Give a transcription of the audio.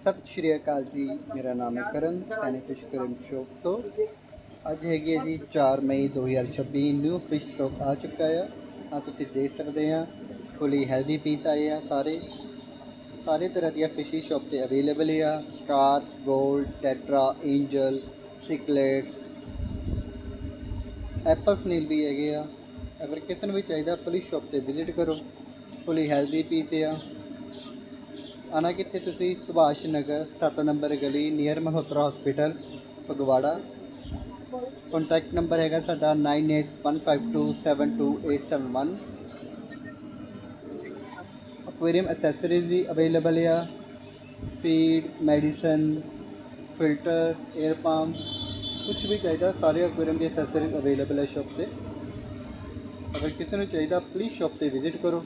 सत श्री अकाल जी, मेरा नाम है करण सैनिक फिश करण शॉप तो ਅੱਜ ਹੈਗੀ ਹੈ ਜੀ 4 ਮਈ 2026 ਨਿਊ ਫਿਸ਼ ਸਟਾਕ ਆ ਚੁੱਕਾ ਆ ਤੁਸੀਂ ਦੇਖ ਸਕਦੇ ਆ ਫੁੱਲੀ ਹੈਲਦੀ ਪੀਸ ਆਏ ਆ ਸਾਰੇ ਤਰ੍ਹਾਂ ਦੀਆਂ ਫਿਸ਼ੀ ਸ਼ਾਪ ਤੇ ਅਵੇਲੇਬਲ ਆ ਕਾਰ gold tetra angel cichlids apple snail ਵੀ ਹੈਗੇ ਆ ਅਗਰ ਕਿਸੇ ਨੂੰ ਵੀ ਚਾਹੀਦਾ ਪੁਲਿਸ ਸ਼ਾਪ ਤੇ ਵਿਜ਼ਿਟ ਕਰੋ ਫੁੱਲੀ ਹੈਲਦੀ ਪੀਸ ਆ आना कितने तुसी सुभाष नगर 7 नंबर गली near Malhotra hospital Phagwara contact number है साडा 9815272871 एक्वेरियम एसेसरीज भी अवेलेबल आ feed medicine filter air pump कुछ भी चाहिए सारे एक्वेरियम की एसेसरीज अवेलेबल है शॉप से अगर किसी को चाहिए प्लीज़ शॉप से विजिट करो।